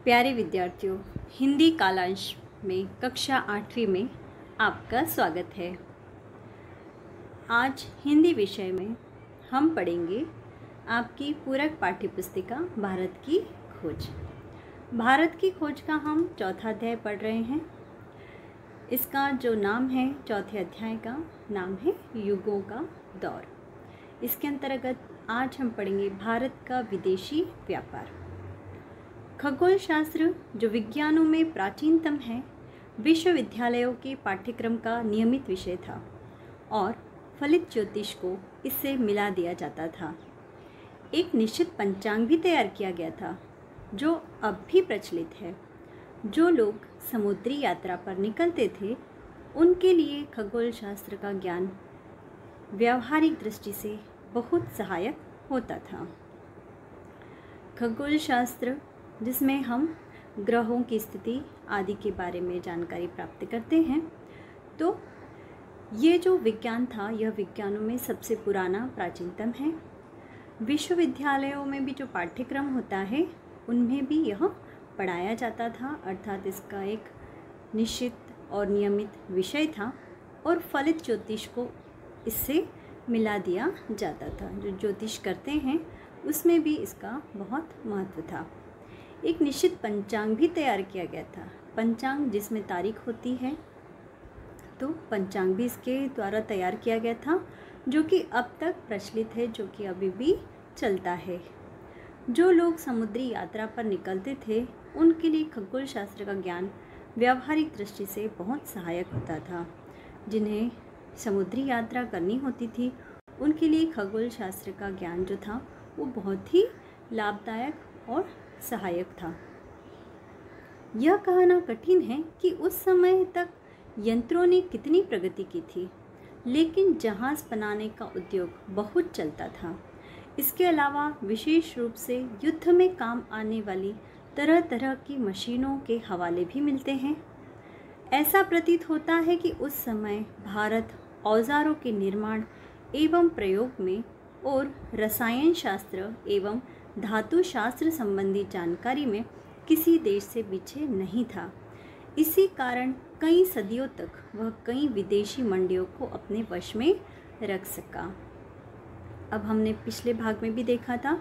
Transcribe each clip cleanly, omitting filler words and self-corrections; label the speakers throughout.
Speaker 1: प्यारे विद्यार्थियों, हिंदी कालांश में कक्षा 8वीं में आपका स्वागत है। आज हिंदी विषय में हम पढ़ेंगे आपकी पूरक पाठ्यपुस्तिका भारत की खोज। भारत की खोज का हम चौथा अध्याय पढ़ रहे हैं। इसका जो नाम है, चौथे अध्याय का नाम है युगों का दौर। इसके अंतर्गत आज हम पढ़ेंगे भारत का विदेशी व्यापार। खगोल शास्त्र जो विज्ञानों में प्राचीनतम है, विश्वविद्यालयों के पाठ्यक्रम का नियमित विषय था और फलित ज्योतिष को इससे मिला दिया जाता था। एक निश्चित पंचांग भी तैयार किया गया था जो अब भी प्रचलित है। जो लोग समुद्री यात्रा पर निकलते थे उनके लिए खगोल शास्त्र का ज्ञान व्यावहारिक दृष्टि से बहुत सहायक होता था। खगोल शास्त्र जिसमें हम ग्रहों की स्थिति आदि के बारे में जानकारी प्राप्त करते हैं, तो ये जो विज्ञान था यह विज्ञानों में सबसे पुराना प्राचीनतम है। विश्वविद्यालयों में भी जो पाठ्यक्रम होता है उनमें भी यह पढ़ाया जाता था, अर्थात इसका एक निश्चित और नियमित विषय था और फलित ज्योतिष को इससे मिला दिया जाता था। जो ज्योतिष करते हैं उसमें भी इसका बहुत महत्व था। एक निश्चित पंचांग भी तैयार किया गया था। पंचांग जिसमें तारीख होती है, तो पंचांग भी इसके द्वारा तैयार किया गया था, जो कि अब तक प्रचलित है, जो कि अभी भी चलता है। जो लोग समुद्री यात्रा पर निकलते थे उनके लिए खगोल शास्त्र का ज्ञान व्यावहारिक दृष्टि से बहुत सहायक होता था। जिन्हें समुद्री यात्रा करनी होती थी उनके लिए खगोल शास्त्र का ज्ञान जो था वो बहुत ही लाभदायक और सहायक था। यह कहना कठिन है कि उस समय तक यंत्रों ने कितनी प्रगति की थी, लेकिन जहाज़ बनाने का उद्योग बहुत चलता था। इसके अलावा विशेष रूप से युद्ध में काम आने वाली तरह तरह की मशीनों के हवाले भी मिलते हैं। ऐसा प्रतीत होता है कि उस समय भारत औजारों के निर्माण एवं प्रयोग में और रसायन शास्त्र एवं धातु शास्त्र संबंधी जानकारी में किसी देश से पीछे नहीं था। इसी कारण कई सदियों तक वह कई विदेशी मंडियों को अपने वश में रख सका। अब हमने पिछले भाग में भी देखा था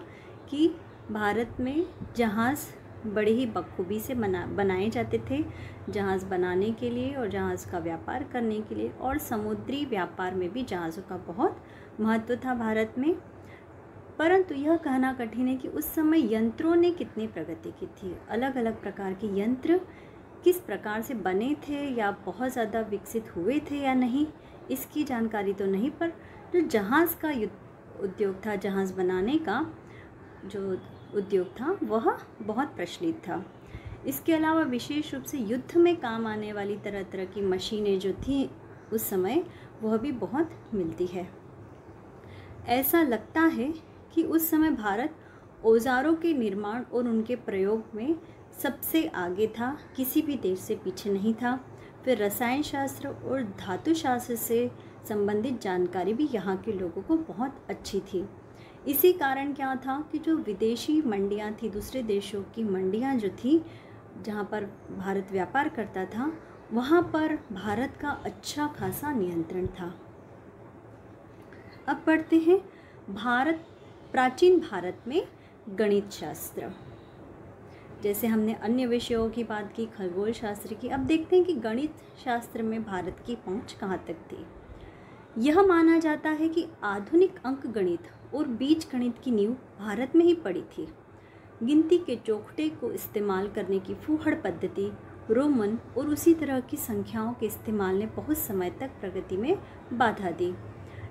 Speaker 1: कि भारत में जहाज़ बड़े ही बखूबी से बनाए जाते थे। जहाज़ बनाने के लिए और जहाज़ का व्यापार करने के लिए, और समुद्री व्यापार में भी जहाज़ों का बहुत महत्व था भारत में। परंतु यह कहना कठिन है कि उस समय यंत्रों ने कितनी प्रगति की थी। अलग अलग प्रकार के यंत्र किस प्रकार से बने थे या बहुत ज़्यादा विकसित हुए थे या नहीं, इसकी जानकारी तो नहीं, पर जो जहाज़ का उद्योग था, जहाज़ बनाने का जो उद्योग था वह बहुत प्रचलित था। इसके अलावा विशेष रूप से युद्ध में काम आने वाली तरह तरह की मशीनें जो थी उस समय, वह भी बहुत मिलती है। ऐसा लगता है कि उस समय भारत औजारों के निर्माण और उनके प्रयोग में सबसे आगे था, किसी भी देश से पीछे नहीं था। फिर रसायन शास्त्र और धातु शास्त्र से संबंधित जानकारी भी यहाँ के लोगों को बहुत अच्छी थी। इसी कारण क्या था कि जो विदेशी मंडियाँ थी, दूसरे देशों की मंडियाँ जो थी जहाँ पर भारत व्यापार करता था, वहाँ पर भारत का अच्छा खासा नियंत्रण था। अब पढ़ते हैं प्राचीन भारत में गणित शास्त्र। जैसे हमने अन्य विषयों की बात की, खगोल शास्त्र की, अब देखते हैं कि गणित शास्त्र में भारत की पहुंच कहाँ तक थी। यह माना जाता है कि आधुनिक अंक गणित और बीज गणित की नींव भारत में ही पड़ी थी। गिनती के चौखटे को इस्तेमाल करने की फूहड़ पद्धति, रोमन और उसी तरह की संख्याओं के इस्तेमाल ने बहुत समय तक प्रगति में बाधा दी,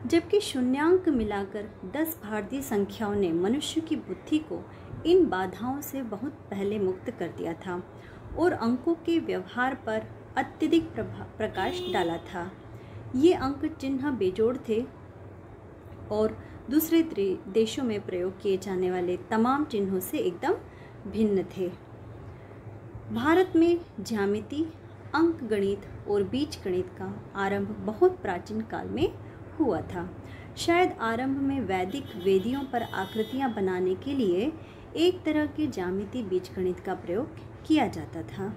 Speaker 1: जबकि शून्यांक मिलाकर 10 भारतीय संख्याओं ने मनुष्य की बुद्धि को इन बाधाओं से बहुत पहले मुक्त कर दिया था और अंकों के व्यवहार पर अत्यधिक प्रकाश डाला था। ये अंक चिन्ह बेजोड़ थे और दूसरे देशों में प्रयोग किए जाने वाले तमाम चिन्हों से एकदम भिन्न थे। भारत में ज्यामिति, अंक गणित और बीज गणित का आरंभ बहुत प्राचीन काल में हुआ था। शायद आरंभ में वैदिक वेदियों पर आकृतियां बनाने के लिए एक तरह के ज्यामितीय बीजगणित का प्रयोग किया जाता था।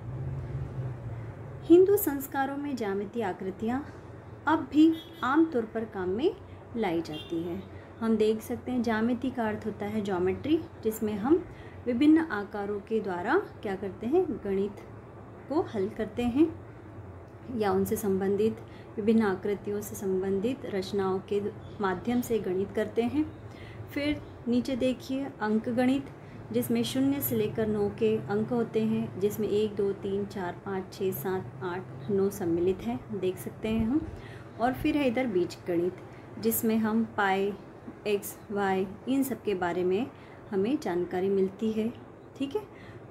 Speaker 1: हिंदू संस्कारों में ज्यामितीय आकृतियाँ अब भी आमतौर पर काम में लाई जाती है। हम देख सकते हैं ज्यामिति का अर्थ होता है ज्योमेट्री, जिसमें हम विभिन्न आकारों के द्वारा क्या करते हैं, गणित को हल करते हैं या उनसे संबंधित विभिन्न आकृतियों से संबंधित रचनाओं के माध्यम से गणित करते हैं। फिर नीचे देखिए अंक गणित, जिसमें 0 से लेकर 9 के अंक होते हैं, जिसमें 1 2 3 4 5 6 7 8 9 सम्मिलित हैं, देख सकते हैं हम। और फिर है इधर बीज गणित, जिसमें हम पाई, एक्स, वाई, इन सब के बारे में हमें जानकारी मिलती है। ठीक है,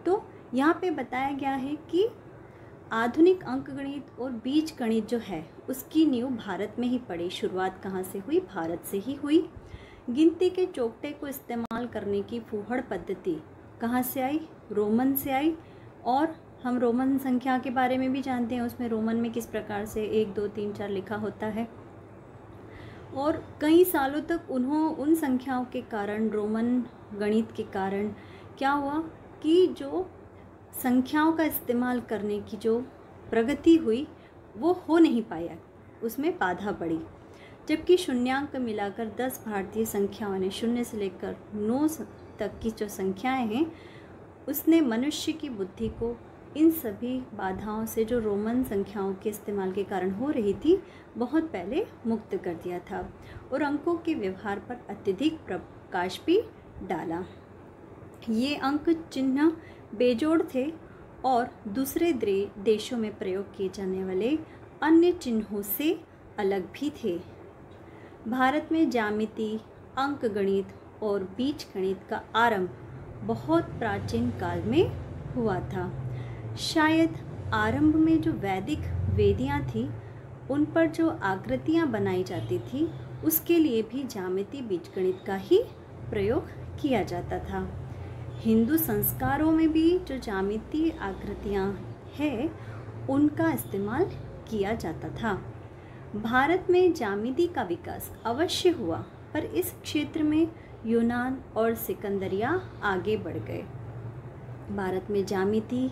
Speaker 1: तो यहाँ पे बताया गया है कि आधुनिक अंक गणित और बीज गणित जो है उसकी नींव भारत में ही पड़ी। शुरुआत कहाँ से हुई? भारत से ही हुई। गिनती के चौकटे को इस्तेमाल करने की फूहड़ पद्धति कहाँ से आई? रोमन से आई। और हम रोमन संख्या के बारे में भी जानते हैं, उसमें रोमन में किस प्रकार से 1 2 3 4 लिखा होता है। और कई सालों तक उन संख्याओं के कारण, रोमन गणित के कारण क्या हुआ कि जो संख्याओं का इस्तेमाल करने की जो प्रगति हुई वो हो नहीं पाया, उसमें बाधा पड़ी। जबकि शून्यांक मिलाकर 10 भारतीय संख्याओं ने 0 से लेकर 9 तक की जो संख्याएं हैं, उसने मनुष्य की बुद्धि को इन सभी बाधाओं से जो रोमन संख्याओं के इस्तेमाल के कारण हो रही थी, बहुत पहले मुक्त कर दिया था और अंकों के व्यवहार पर अत्यधिक प्रकाश भी डाला। ये अंक चिन्ह बेजोड़ थे और दूसरे देशों में प्रयोग किए जाने वाले अन्य चिन्हों से अलग भी थे। भारत में ज्यामिति, अंक गणित और बीज गणित का आरंभ बहुत प्राचीन काल में हुआ था। शायद आरंभ में जो वैदिक वेदियाँ थी, उन पर जो आकृतियाँ बनाई जाती थी, उसके लिए भी ज्यामिति बीजगणित का ही प्रयोग किया जाता था। हिंदू संस्कारों में भी जो ज्यामितीय आकृतियाँ हैं, उनका इस्तेमाल किया जाता था। भारत में ज्यामिति का विकास अवश्य हुआ, पर इस क्षेत्र में यूनान और सिकंदरिया आगे बढ़ गए। भारत में ज्यामिति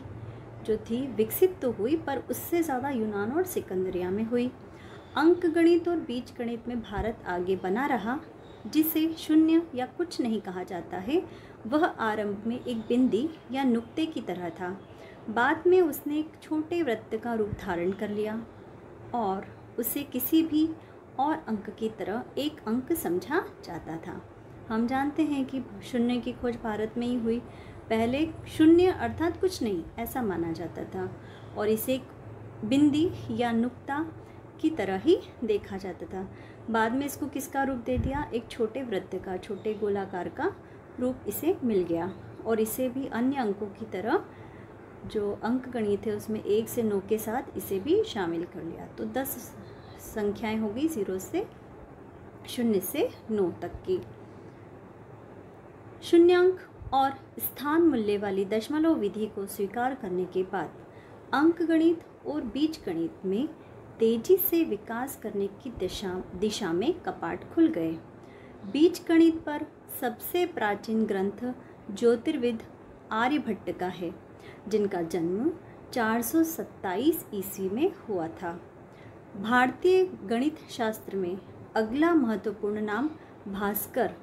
Speaker 1: जो थी विकसित तो हुई, पर उससे ज़्यादा यूनान और सिकंदरिया में हुई। अंक गणित और बीज गणित में भारत आगे बना रहा। जिसे शून्य या कुछ नहीं कहा जाता है, वह आरंभ में एक बिंदी या नुक्ते की तरह था। बाद में उसने एक छोटे वृत्त का रूप धारण कर लिया और उसे किसी भी और अंक की तरह एक अंक समझा जाता था। हम जानते हैं कि शून्य की खोज भारत में ही हुई। पहले शून्य अर्थात कुछ नहीं ऐसा माना जाता था और इसे एक बिंदी या नुक्ता की तरह ही देखा जाता था। बाद में इसको किसका रूप दे दिया? एक छोटे वृत्त का, छोटे गोलाकार का रूप इसे मिल गया और इसे भी अन्य अंकों की तरह जो अंक गणित है उसमें 1 से 9 के साथ इसे भी शामिल कर लिया। तो 10 संख्याएं होगी 0 से 9 तक की। शून्यांक और स्थान मूल्य वाली दशमलव विधि को स्वीकार करने के बाद अंक गणित और बीज गणित में तेजी से विकास करने की दिशा में कपाट खुल गए। बीज गणित पर सबसे प्राचीन ग्रंथ ज्योतिर्विद आर्यभट्ट का है, जिनका जन्म 427 ईस्वी में हुआ था। भारतीय गणित शास्त्र में अगला महत्वपूर्ण नाम भास्कर,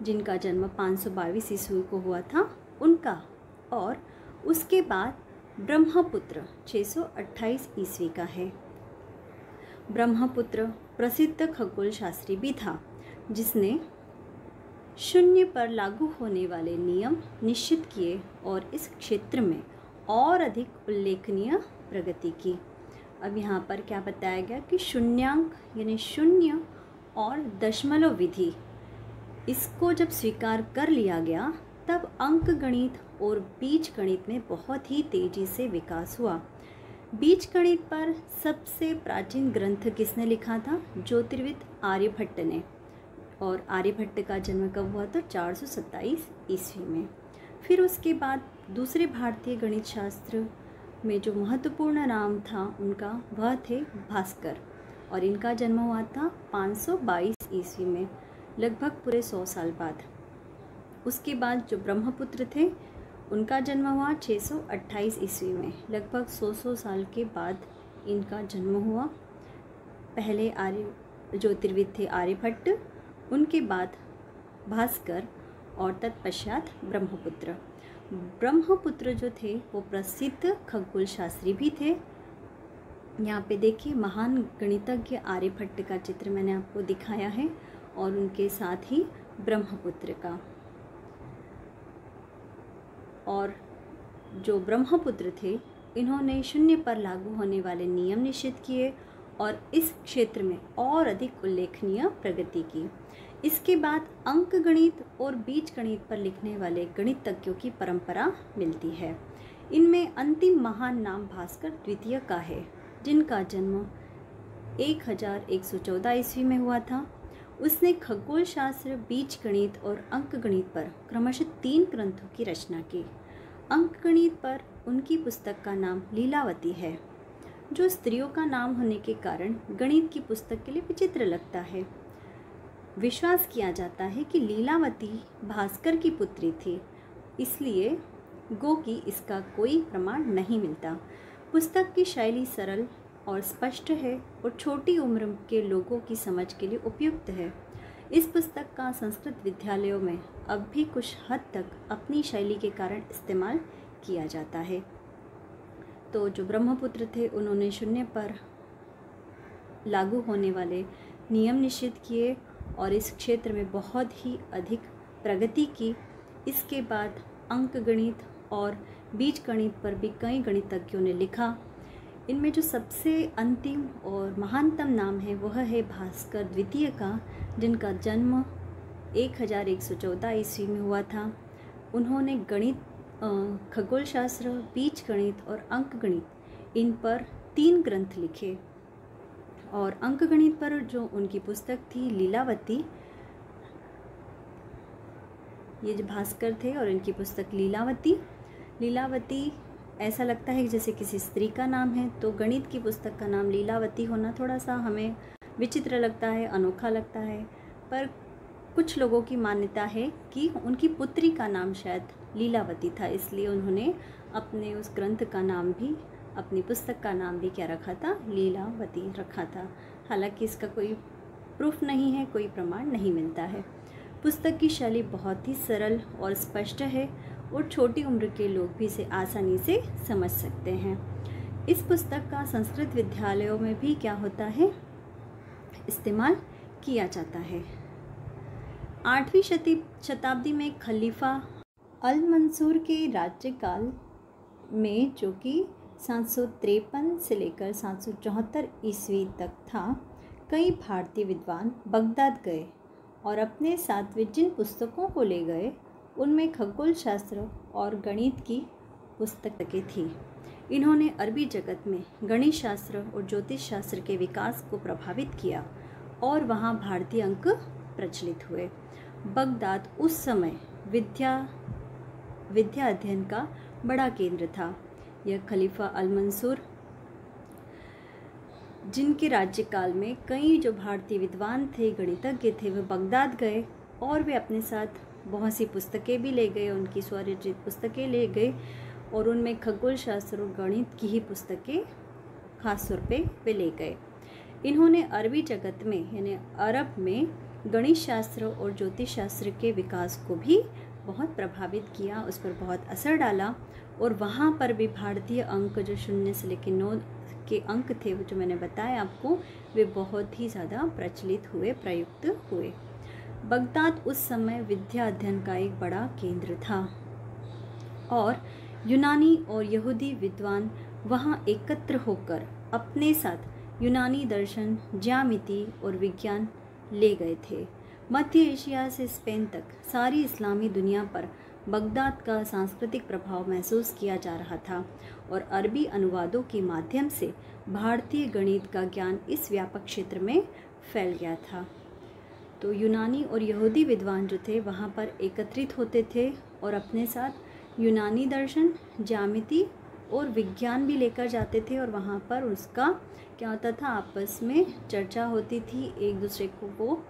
Speaker 1: जिनका जन्म 522 ईस्वी को हुआ था, उनका, और उसके बाद ब्रह्मपुत्र 628 ईस्वी का है। ब्रह्मपुत्र प्रसिद्ध खगोल शास्त्री भी था, जिसने शून्य पर लागू होने वाले नियम निश्चित किए और इस क्षेत्र में और अधिक उल्लेखनीय प्रगति की। अब यहाँ पर क्या बताया गया कि शून्यांक यानी शून्य और दशमलव विधि, इसको जब स्वीकार कर लिया गया तब अंक गणित और बीज गणित में बहुत ही तेजी से विकास हुआ। बीज गणित पर सबसे प्राचीन ग्रंथ किसने लिखा था? ज्योतिर्विद आर्यभट्ट ने। और आर्यभट्ट का जन्म कब हुआ? तो 427 ईस्वी में। फिर उसके बाद दूसरे भारतीय गणित शास्त्र में जो महत्वपूर्ण नाम था उनका, वह थे भास्कर, और इनका जन्म हुआ था 522 ईस्वी में, लगभग पूरे 100 साल बाद। उसके बाद जो ब्रह्मपुत्र थे उनका जन्म हुआ 628 ईस्वी में, लगभग 100 साल के बाद इनका जन्म हुआ। पहले आर्य ज्योतिर्विद थे आर्यभट्ट, उनके बाद भास्कर और तत्पश्चात ब्रह्मपुत्र। ब्रह्मपुत्र जो थे वो प्रसिद्ध खगोल शास्त्री भी थे। यहाँ पे देखिए महान गणितज्ञ आर्यभट्ट का चित्र मैंने आपको दिखाया है और उनके साथ ही ब्रह्मपुत्र का। और जो ब्रह्मपुत्र थे इन्होंने शून्य पर लागू होने वाले नियम निश्चित किए और इस क्षेत्र में और अधिक उल्लेखनीय प्रगति की। इसके बाद अंक गणित और बीज गणित पर लिखने वाले गणितज्ञों की परंपरा मिलती है। इनमें अंतिम महान नाम भास्कर द्वितीय का है, जिनका जन्म 1114 ईस्वी में हुआ था। उसने खगोल शास्त्र, बीज गणित और अंक गणित पर क्रमशः 3 ग्रंथों की रचना की। अंक गणित पर उनकी पुस्तक का नाम लीलावती है, जो स्त्रियों का नाम होने के कारण गणित की पुस्तक के लिए विचित्र लगता है। विश्वास किया जाता है कि लीलावती भास्कर की पुत्री थी, इसलिए गो कि इसका कोई प्रमाण नहीं मिलता। पुस्तक की शैली सरल और स्पष्ट है और छोटी उम्र के लोगों की समझ के लिए उपयुक्त है। इस पुस्तक का संस्कृत विद्यालयों में अब भी कुछ हद तक अपनी शैली के कारण इस्तेमाल किया जाता है। तो जो ब्रह्मपुत्र थे उन्होंने शून्य पर लागू होने वाले नियम निश्चित किए और इस क्षेत्र में बहुत ही अधिक प्रगति की। इसके बाद अंक गणित और बीज गणित पर भी कई गणितज्ञों ने लिखा। इनमें जो सबसे अंतिम और महानतम नाम है वह है भास्कर द्वितीय का, जिनका जन्म 1114 ईस्वी में हुआ था। उन्होंने गणित, खगोल शास्त्र, बीज गणित और अंक गणित इन पर 3 ग्रंथ लिखे। और अंक गणित पर जो उनकी पुस्तक थी लीलावती, ये जो भास्कर थे और इनकी पुस्तक लीलावती ऐसा लगता है जैसे किसी स्त्री का नाम है, तो गणित की पुस्तक का नाम लीलावती होना थोड़ा सा हमें विचित्र लगता है, अनोखा लगता है। पर कुछ लोगों की मान्यता है कि उनकी पुत्री का नाम शायद लीलावती था, इसलिए उन्होंने अपने उस ग्रंथ का नाम भी, अपनी पुस्तक का नाम भी क्या रखा था, लीलावती रखा था। हालांकि इसका कोई प्रूफ नहीं है, कोई प्रमाण नहीं मिलता है। पुस्तक की शैली बहुत ही सरल और स्पष्ट है और छोटी उम्र के लोग भी इसे आसानी से समझ सकते हैं। इस पुस्तक का संस्कृत विद्यालयों में भी क्या होता है, इस्तेमाल किया जाता है। 8वीं शताब्दी में खलीफा अल मंसूर के राज्यकाल में, जो कि 753 से लेकर 774 ईस्वी तक था, कई भारतीय विद्वान बगदाद गए और अपने साथ वे जिन पुस्तकों को ले गए उनमें खगोल शास्त्र और गणित की पुस्तकें थी। इन्होंने अरबी जगत में गणित शास्त्र और ज्योतिष शास्त्र के विकास को प्रभावित किया और वहाँ भारतीय अंक प्रचलित हुए। बगदाद उस समय विद्या अध्ययन का बड़ा केंद्र था। यह खलीफा अल मंसूर, जिनके राज्यकाल में कई जो भारतीय विद्वान थे, गणितज्ञ थे, वे बगदाद गए और वे अपने साथ बहुत सी पुस्तकें भी ले गए, उनकी स्वरचित पुस्तकें ले गए और उनमें खगोल शास्त्र और गणित की ही पुस्तकें खास तौर पे वे ले गए। इन्होंने अरबी जगत में यानी अरब में गणित शास्त्र और ज्योतिष शास्त्र के विकास को भी बहुत प्रभावित किया, उस पर बहुत असर डाला और वहाँ पर भी भारतीय अंक जो 0 से लेकर 9 के अंक थे, वो जो मैंने बताया आपको, वे बहुत ही ज़्यादा प्रचलित हुए, प्रयुक्त हुए। बगदाद उस समय विद्या अध्ययन का एक बड़ा केंद्र था और यूनानी और यहूदी विद्वान वहाँ एकत्र होकर अपने साथ यूनानी दर्शन, ज्यामिति और विज्ञान ले गए थे। मध्य एशिया से स्पेन तक सारी इस्लामी दुनिया पर बगदाद का सांस्कृतिक प्रभाव महसूस किया जा रहा था और अरबी अनुवादों के माध्यम से भारतीय गणित का ज्ञान इस व्यापक क्षेत्र में फैल गया था। तो यूनानी और यहूदी विद्वान जो थे वहाँ पर एकत्रित होते थे और अपने साथ यूनानी दर्शन, ज्यामिति और विज्ञान भी लेकर जाते थे और वहाँ पर उसका क्या होता था, आपस में चर्चा होती थी, एक दूसरे को वो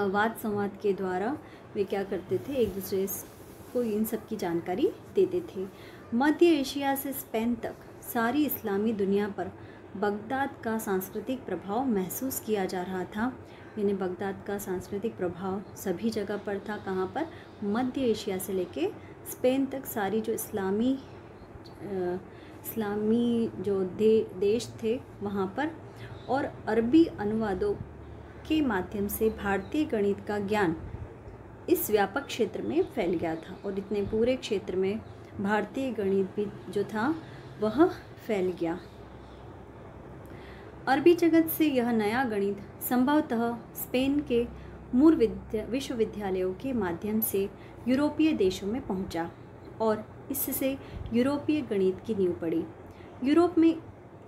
Speaker 1: वाद संवाद के द्वारा वे क्या करते थे, एक दूसरे को इन सब की जानकारी देते थे। मध्य एशिया से स्पेन तक सारी इस्लामी दुनिया पर बगदाद का सांस्कृतिक प्रभाव महसूस किया जा रहा था। यानी बगदाद का सांस्कृतिक प्रभाव सभी जगह पर था। कहाँ पर? मध्य एशिया से लेके स्पेन तक सारी जो इस्लामी जो देश थे वहाँ पर, और अरबी अनुवादों के माध्यम से भारतीय गणित का ज्ञान इस व्यापक क्षेत्र में फैल गया था। और इतने पूरे क्षेत्र में भारतीय गणित भी जो था वह फैल गया। अरबी जगत से यह नया गणित संभवतः स्पेन के मूल विश्वविद्यालयों के माध्यम से यूरोपीय देशों में पहुंचा और इससे यूरोपीय गणित की नींव पड़ी। यूरोप में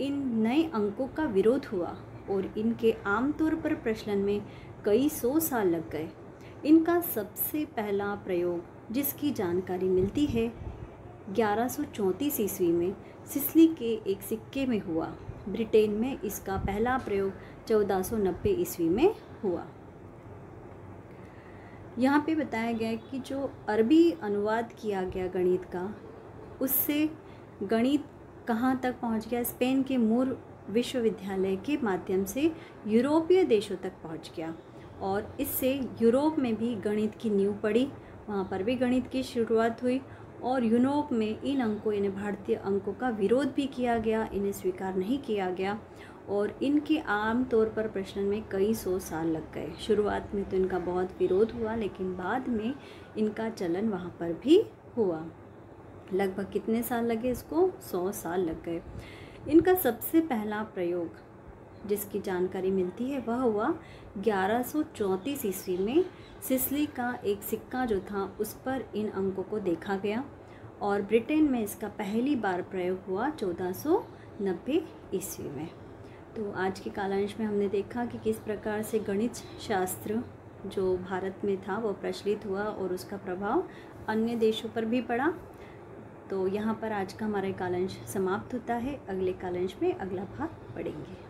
Speaker 1: इन नए अंकों का विरोध हुआ और इनके आमतौर पर प्रचलन में कई सौ साल लग गए। इनका सबसे पहला प्रयोग जिसकी जानकारी मिलती है 1134 ईस्वी में सिसिली के एक सिक्के में हुआ। ब्रिटेन में इसका पहला प्रयोग 1490 ईस्वी में हुआ। यहाँ पे बताया गया है कि जो अरबी अनुवाद किया गया गणित का, उससे गणित कहाँ तक पहुँच गया? स्पेन के मूल विश्वविद्यालय के माध्यम से यूरोपीय देशों तक पहुँच गया और इससे यूरोप में भी गणित की नींव पड़ी। वहाँ पर भी गणित की शुरुआत हुई और यूरोप में इन अंकों यानी भारतीय अंकों का विरोध भी किया गया, इन्हें स्वीकार नहीं किया गया और इनके आम तौर पर प्रचलन में कई सौ साल लग गए। शुरुआत में तो इनका बहुत विरोध हुआ, लेकिन बाद में इनका चलन वहाँ पर भी हुआ। लगभग कितने साल लगे इसको? 100 साल लग गए। इनका सबसे पहला प्रयोग जिसकी जानकारी मिलती है वह हुआ 1134 ईस्वी में। सिसिली का एक सिक्का जो था उस पर इन अंकों को देखा गया और ब्रिटेन में इसका पहली बार प्रयोग हुआ 1490 ईस्वी में। तो आज के कालांश में हमने देखा कि किस प्रकार से गणित शास्त्र जो भारत में था वो प्रचलित हुआ और उसका प्रभाव अन्य देशों पर भी पड़ा। तो यहाँ पर आज का हमारा कालांश समाप्त होता है। अगले कालांश में अगला भाग पढ़ेंगे।